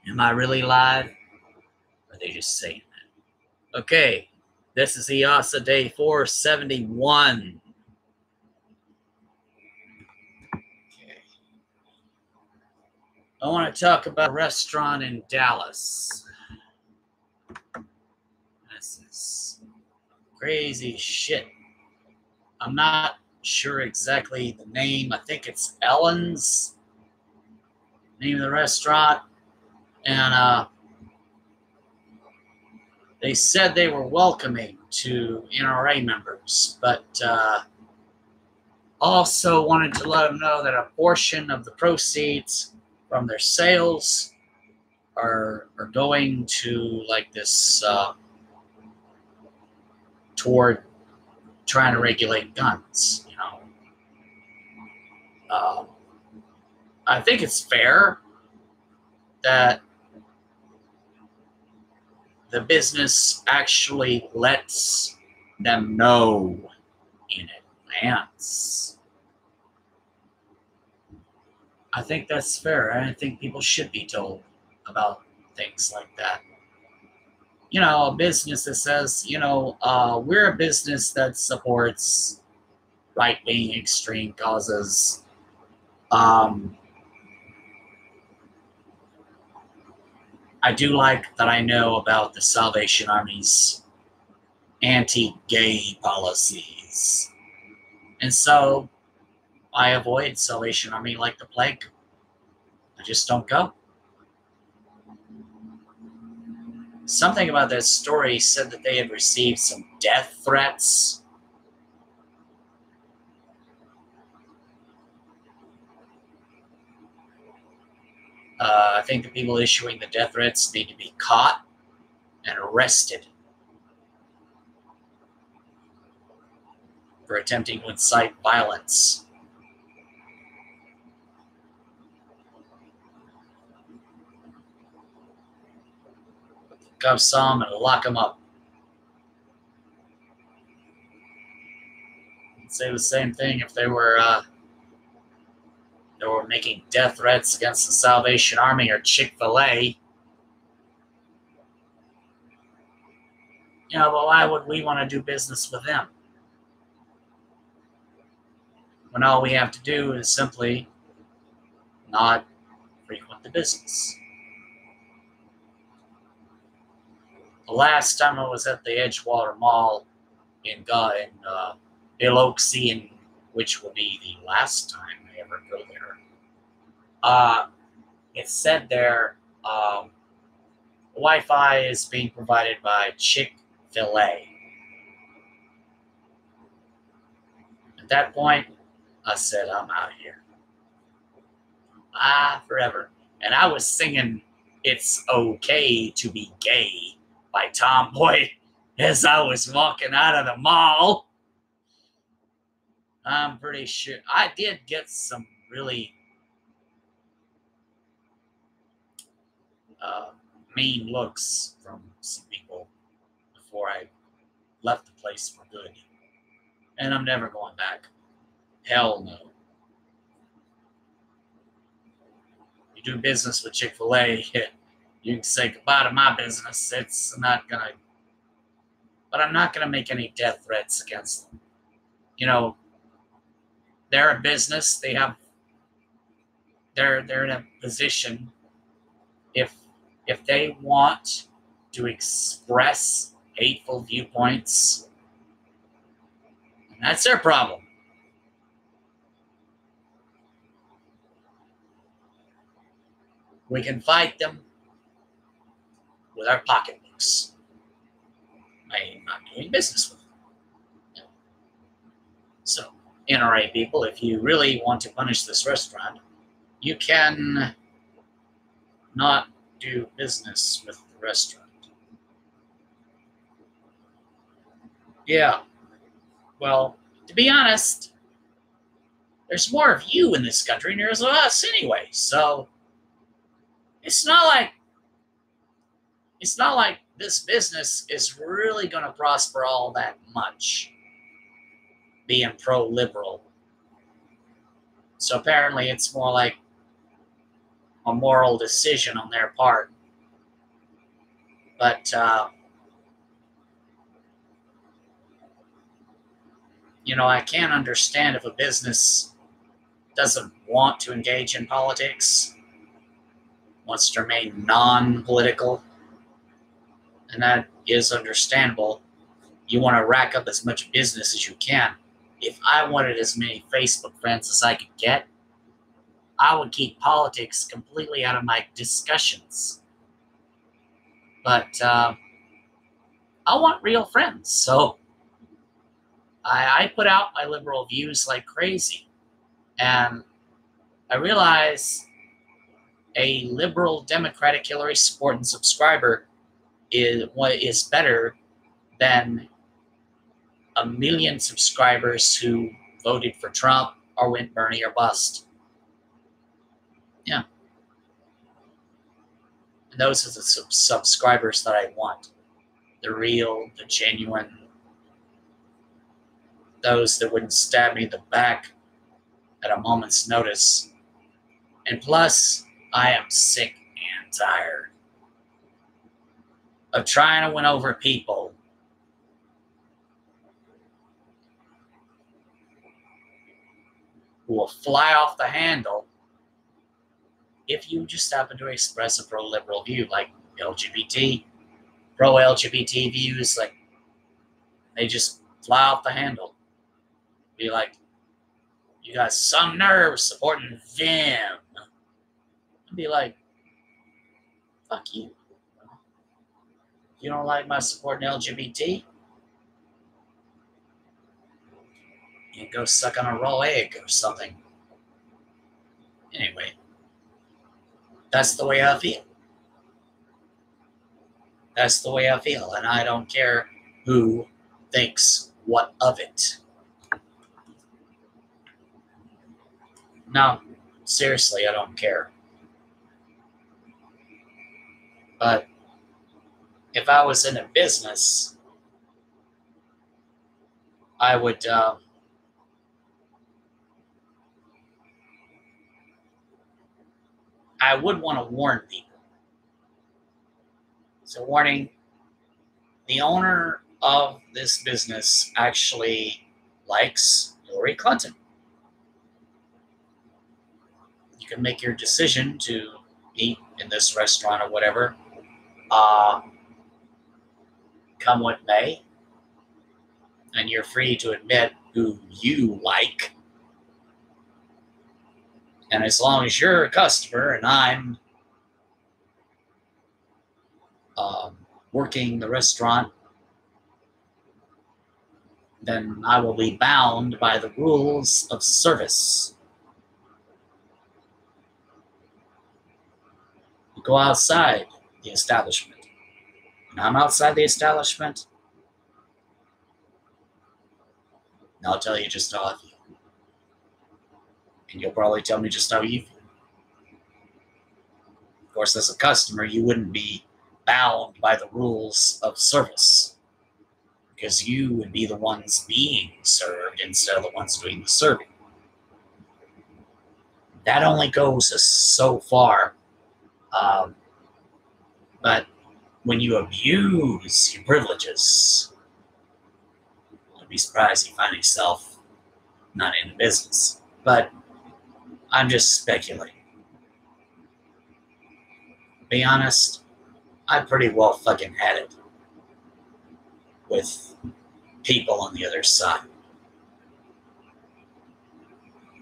Am I really live? Or are they just saying that? Okay, this is iasa day 471. Okay. I want to talk about a restaurant in Dallas. This is crazy shit. I'm not sure exactly the name. I think it's Ellen's, name of the restaurant. And they said they were welcoming to NRA members, but also wanted to let them know that a portion of the proceeds from their sales are going to like this toward trying to regulate guns. You know, I think it's fair that the business actually lets them know in advance. I think that's fair. I think people should be told about things like that. You know, a business that says, you know, we're a business that supports right-wing extreme causes. I do like that I know about the Salvation Army's anti-gay policies. And so I avoid Salvation Army like the plague. I just don't go. Something about that story said that they had received some death threats. I think the people issuing the death threats need to be caught and arrested for attempting to incite violence. Go some and lock them up. I'd say the same thing if they were making death threats against the Salvation Army or Chick-fil-A. You know, well, why would we want to do business with them? When all we have to do is simply not frequent the business. The last time I was at the Edgewater Mall in Biloxi, which will be the last time I ever go there, it said there Wi-Fi is being provided by Chick-fil-A. At that point, I said, I'm out of here. Forever. And I was singing It's Okay to Be Gay by Tomboy as I was walking out of the mall. I'm pretty sure I did get some really mean looks from some people before I left the place for good. And I'm never going back. Hell no. You do business with Chick-fil-A, you can say goodbye to my business. It's not gonna, but I'm not gonna make any death threats against them. You know, they're a business. They're in a position. If they want to express hateful viewpoints, that's their problem. We can fight them with our pocketbooks. I'm not doing business with them. So, NRA people, if you really want to punish this restaurant, you can not do business with the restaurant. Yeah. Well, to be honest, there's more of you in this country than there is of us anyway. So it's not like this business is really going to prosper all that much being pro-liberal. So apparently it's more like a moral decision on their part But, I can't understand if a business doesn't want to engage in politics, wants to remain non-political, and that is understandable. You want to rack up as much business as you can. If I wanted as many Facebook friends as I could get, I would keep politics completely out of my discussions. But I want real friends, so I put out my liberal views like crazy. And I realize a liberal Democratic Hillary support and subscriber is better than a million subscribers who voted for Trump or went Bernie or bust. Yeah. And those are the subscribers that I want. The real, the genuine, those that wouldn't stab me in the back at a moment's notice. And plus, I am sick and tired of trying to win over people who will fly off the handle if you just happen to express a pro-liberal view, like pro-LGBT views, like they just fly off the handle. Be like, you got some nerve supporting them. I'd be like, fuck you. You don't like my supporting LGBT? You can go suck on a raw egg or something. Anyway, that's the way I feel. That's the way I feel, and I don't care who thinks what of it. No, seriously, I don't care. But if I was in a business, I would want to warn people. So, warning, the owner of this business actually likes Hillary Clinton. You can make your decision to eat in this restaurant or whatever, come what may, and you're free to admit who you like. And as long as you're a customer and I'm working the restaurant, then I will be bound by the rules of service. You go outside the establishment, and I'm outside the establishment, and I'll tell you just how I feel. And you'll probably tell me just how you feel. Of course, as a customer, you wouldn't be bound by the rules of service because you would be the ones being served instead of the ones doing the serving. That only goes so far. But when you abuse your privileges, you'll be surprised you find yourself not in the business. But I'm just speculating. To be honest, I pretty well fucking had it with people on the other side.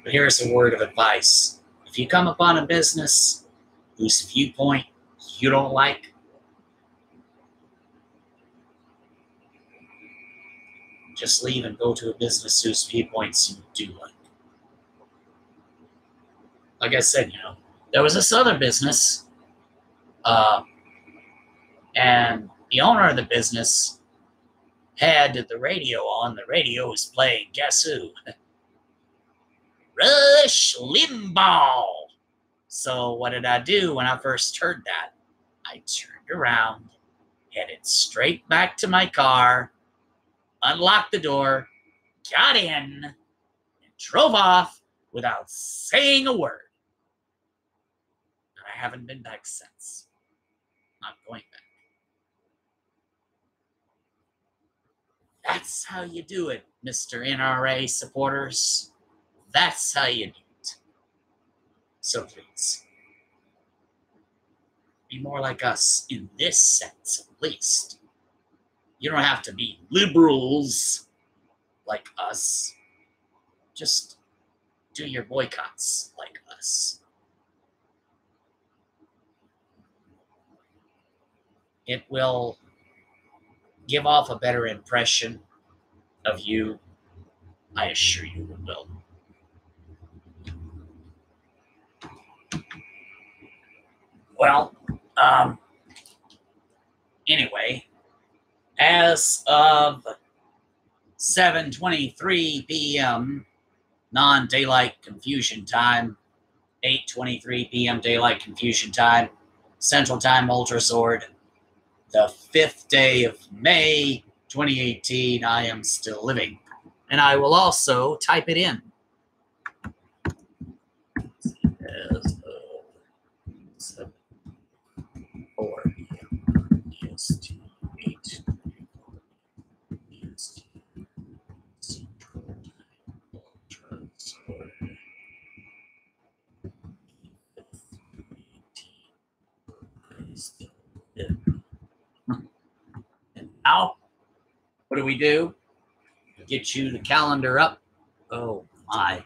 But here's a word of advice. If you come upon a business whose viewpoint you don't like, just leave and go to a business whose viewpoints you do like. Like I said, there was this other business, and the owner of the business had the radio on. The radio was playing, guess who? Rush Limbaugh. So what did I do when I first heard that? I turned around, headed straight back to my car, unlocked the door, got in, and drove off without saying a word. And I haven't been back since. Not going back. That's how you do it, Mr. NRA supporters. That's how you do it. So please, be more like us in this sense, at least. You don't have to be liberals like us. Just do your boycotts like us. It will give off a better impression of you. I assure you it will. Well, anyway, as of 7:23 p.m. non-daylight confusion time, 8:23 p.m. daylight confusion time, Central Time Ultra Sword, the 5th day of May 2018, I am still living. And I will also type it in. As of 7:04 EST, 8 EST, Central Time Ultra Sword, 5th 18, I still live. And now, what do? Get you the calendar up. Oh my.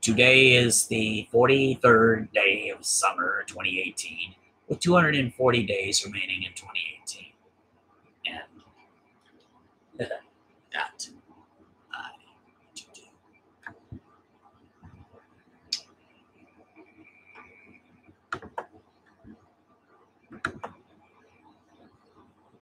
Today is the 43rd day of summer 2018, with 240 days remaining in 2018.